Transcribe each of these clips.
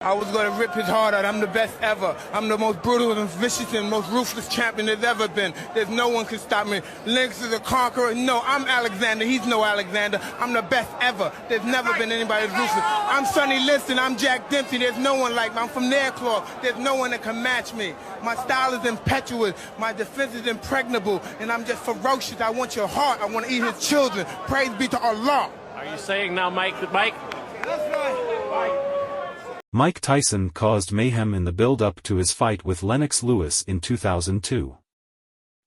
I was going to rip his heart out. I'm the best ever. I'm the most brutal and vicious and most ruthless champion there's ever been. There's no one can stop me. Lennox is a conqueror. No, I'm Alexander. He's no Alexander. I'm the best ever. There's never been anybody as ruthless. I'm Sonny Liston. I'm Jack Dempsey. There's no one like me. I'm from Nairclaw. There's no one that can match me. My style is impetuous. My defense is impregnable. And I'm just ferocious. I want your heart. I want to eat his children. Praise be to Allah. Are you saying now, Mike? That's right. Mike Tyson caused mayhem in the build-up to his fight with Lennox Lewis in 2002.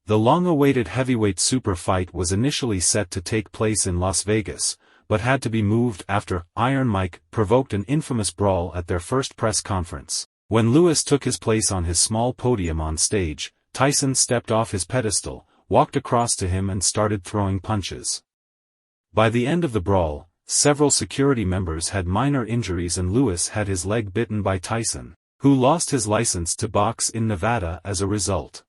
The long-awaited heavyweight super fight was initially set to take place in Las Vegas, but had to be moved after Iron Mike provoked an infamous brawl at their first press conference. When Lewis took his place on his small podium on stage, Tyson stepped off his pedestal, walked across to him and started throwing punches. By the end of the brawl, several security members had minor injuries and Lewis had his leg bitten by Tyson, who lost his license to box in Nevada as a result.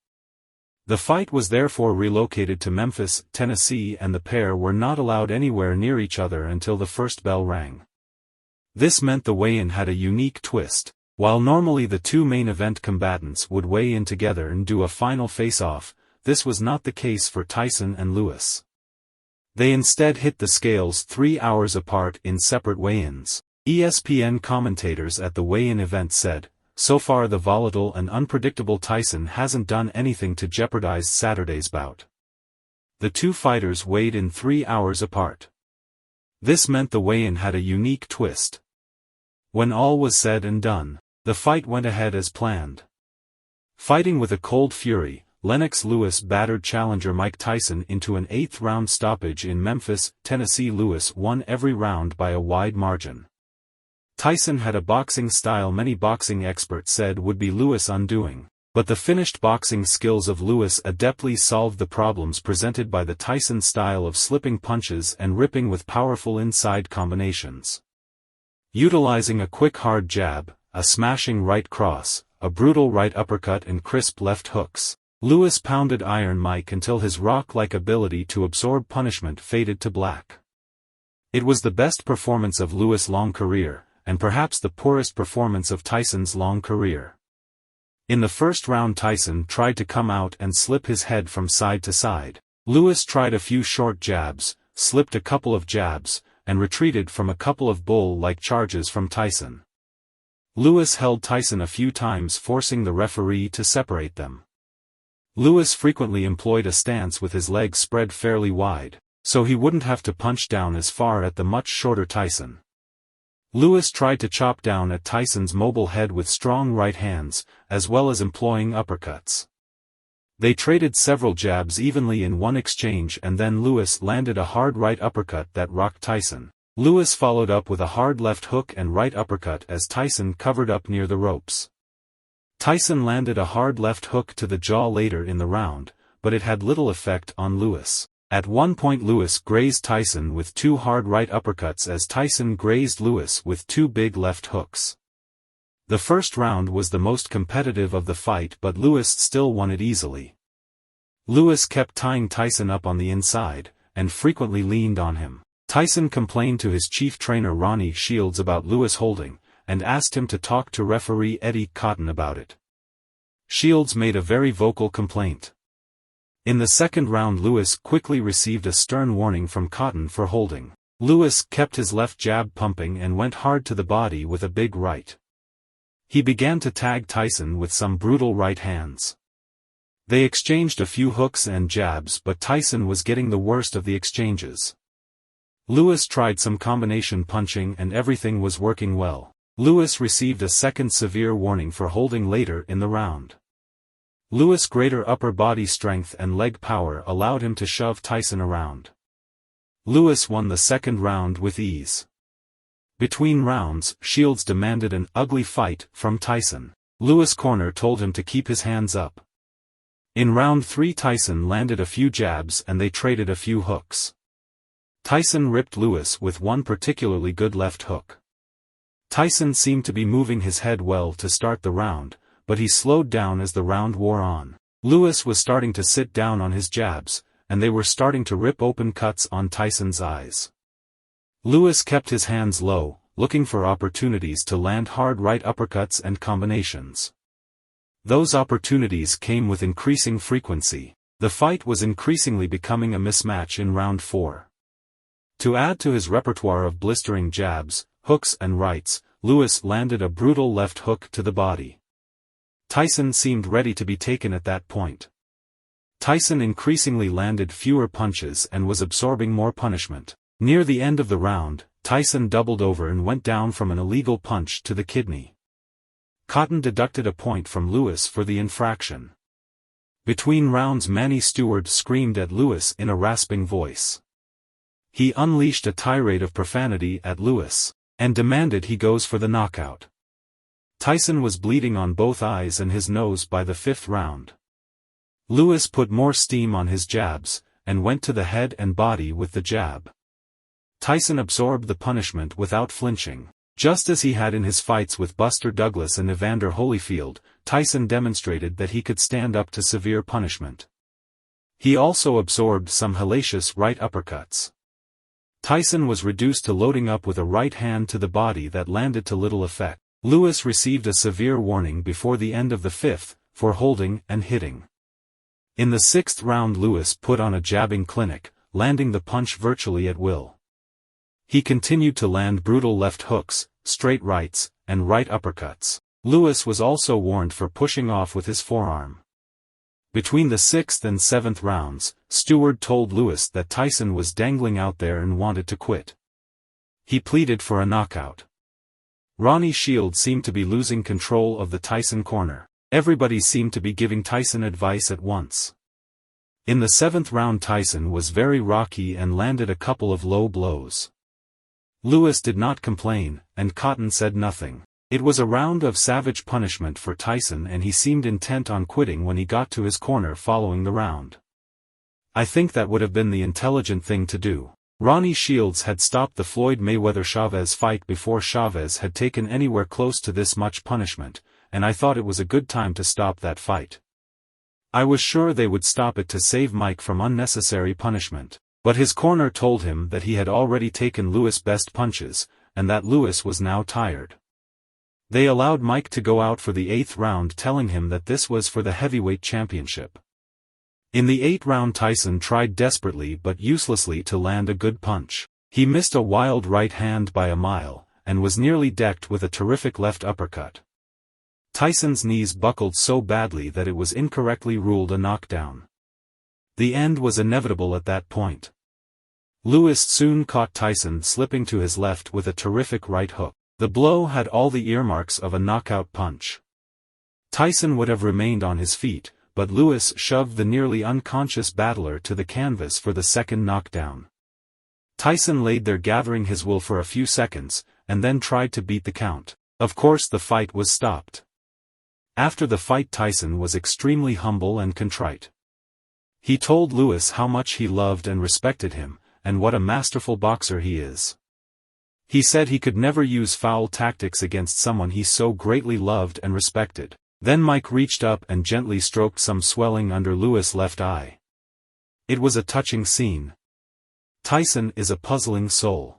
The fight was therefore relocated to Memphis, Tennessee, and the pair were not allowed anywhere near each other until the first bell rang. This meant the weigh-in had a unique twist. While normally the two main event combatants would weigh in together and do a final face-off, this was not the case for Tyson and Lewis. They instead hit the scales 3 hours apart in separate weigh-ins. ESPN commentators at the weigh-in event said, "So far the volatile and unpredictable Tyson hasn't done anything to jeopardize Saturday's bout." The two fighters weighed in 3 hours apart. This meant the weigh-in had a unique twist. When all was said and done, the fight went ahead as planned. Fighting with a cold fury, Lennox Lewis battered challenger Mike Tyson into an 8th-round stoppage in Memphis, Tennessee. Lewis won every round by a wide margin. Tyson had a boxing style many boxing experts said would be Lewis' undoing, but the finished boxing skills of Lewis adeptly solved the problems presented by the Tyson style of slipping punches and ripping with powerful inside combinations. Utilizing a quick hard jab, a smashing right cross, a brutal right uppercut and crisp left hooks, Lewis pounded Iron Mike until his rock-like ability to absorb punishment faded to black. It was the best performance of Lewis' long career, and perhaps the poorest performance of Tyson's long career. In the first round Tyson tried to come out and slip his head from side to side. Lewis tried a few short jabs, slipped a couple of jabs, and retreated from a couple of bull-like charges from Tyson. Lewis held Tyson a few times, forcing the referee to separate them. Lewis frequently employed a stance with his legs spread fairly wide, so he wouldn't have to punch down as far at the much shorter Tyson. Lewis tried to chop down at Tyson's mobile head with strong right hands, as well as employing uppercuts. They traded several jabs evenly in one exchange and then Lewis landed a hard right uppercut that rocked Tyson. Lewis followed up with a hard left hook and right uppercut as Tyson covered up near the ropes. Tyson landed a hard left hook to the jaw later in the round, but it had little effect on Lewis. At one point Lewis grazed Tyson with 2 hard right uppercuts as Tyson grazed Lewis with 2 big left hooks. The first round was the most competitive of the fight but Lewis still won it easily. Lewis kept tying Tyson up on the inside, and frequently leaned on him. Tyson complained to his chief trainer Ronnie Shields about Lewis holding, and asked him to talk to referee Eddie Cotton about it. Shields made a very vocal complaint. In the second round Lewis quickly received a stern warning from Cotton for holding. Lewis kept his left jab pumping and went hard to the body with a big right. He began to tag Tyson with some brutal right hands. They exchanged a few hooks and jabs but Tyson was getting the worst of the exchanges. Lewis tried some combination punching and everything was working well. Lewis received a second severe warning for holding later in the round. Lewis' greater upper body strength and leg power allowed him to shove Tyson around. Lewis won the second round with ease. Between rounds, Shields demanded an ugly fight from Tyson. Lewis' corner told him to keep his hands up. In round 3 Tyson landed a few jabs and they traded a few hooks. Tyson ripped Lewis with one particularly good left hook. Tyson seemed to be moving his head well to start the round, but he slowed down as the round wore on. Lewis was starting to sit down on his jabs, and they were starting to rip open cuts on Tyson's eyes. Lewis kept his hands low, looking for opportunities to land hard right uppercuts and combinations. Those opportunities came with increasing frequency. The fight was increasingly becoming a mismatch in round 4. To add to his repertoire of blistering jabs, hooks and rights, Lewis landed a brutal left hook to the body. Tyson seemed ready to be taken at that point. Tyson increasingly landed fewer punches and was absorbing more punishment. Near the end of the round, Tyson doubled over and went down from an illegal punch to the kidney. Cotton deducted a point from Lewis for the infraction. Between rounds, Manny Stewart screamed at Lewis in a rasping voice. He unleashed a tirade of profanity at Lewis, and demanded he goes for the knockout. Tyson was bleeding on both eyes and his nose by the 5th round. Lewis put more steam on his jabs, and went to the head and body with the jab. Tyson absorbed the punishment without flinching. Just as he had in his fights with Buster Douglas and Evander Holyfield, Tyson demonstrated that he could stand up to severe punishment. He also absorbed some hellacious right uppercuts. Tyson was reduced to loading up with a right hand to the body that landed to little effect. Lewis received a severe warning before the end of the 5th, for holding and hitting. In the 6th round, Lewis put on a jabbing clinic, landing the punch virtually at will. He continued to land brutal left hooks, straight rights, and right uppercuts. Lewis was also warned for pushing off with his forearm. Between the 6th and 7th rounds, Stewart told Lewis that Tyson was dangling out there and wanted to quit. He pleaded for a knockout. Ronnie Shields seemed to be losing control of the Tyson corner. Everybody seemed to be giving Tyson advice at once. In the 7th round, Tyson was very rocky and landed a couple of low blows. Lewis did not complain, and Cotton said nothing. It was a round of savage punishment for Tyson, and he seemed intent on quitting when he got to his corner following the round. I think that would have been the intelligent thing to do. Ronnie Shields had stopped the Floyd Mayweather-Chavez fight before Chavez had taken anywhere close to this much punishment, and I thought it was a good time to stop that fight. I was sure they would stop it to save Mike from unnecessary punishment. But his corner told him that he had already taken Lewis' best punches, and that Lewis was now tired. They allowed Mike to go out for the 8th round, telling him that this was for the heavyweight championship. In the 8th round, Tyson tried desperately but uselessly to land a good punch. He missed a wild right hand by a mile, and was nearly decked with a terrific left uppercut. Tyson's knees buckled so badly that it was incorrectly ruled a knockdown. The end was inevitable at that point. Lewis soon caught Tyson slipping to his left with a terrific right hook. The blow had all the earmarks of a knockout punch. Tyson would have remained on his feet, but Lewis shoved the nearly unconscious battler to the canvas for the 2nd knockdown. Tyson laid there gathering his will for a few seconds, and then tried to beat the count. Of course, the fight was stopped. After the fight, Tyson was extremely humble and contrite. He told Lewis how much he loved and respected him, and what a masterful boxer he is. He said he could never use foul tactics against someone he so greatly loved and respected. Then Mike reached up and gently stroked some swelling under Lewis' left eye. It was a touching scene. Tyson is a puzzling soul.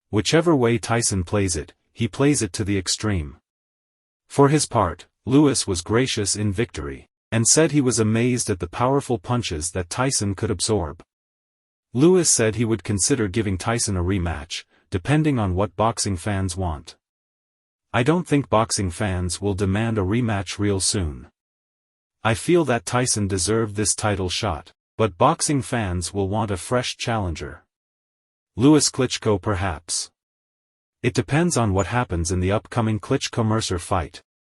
Whichever way Tyson plays it, he plays it to the extreme. For his part, Lewis was gracious in victory, and said he was amazed at the powerful punches that Tyson could absorb. Lewis said he would consider giving Tyson a rematch, depending on what boxing fans want. I don't think boxing fans will demand a rematch real soon. I feel that Tyson deserved this title shot, but boxing fans will want a fresh challenger. Lewis Klitschko perhaps. It depends on what happens in the upcoming Klitschko-Mercer fight.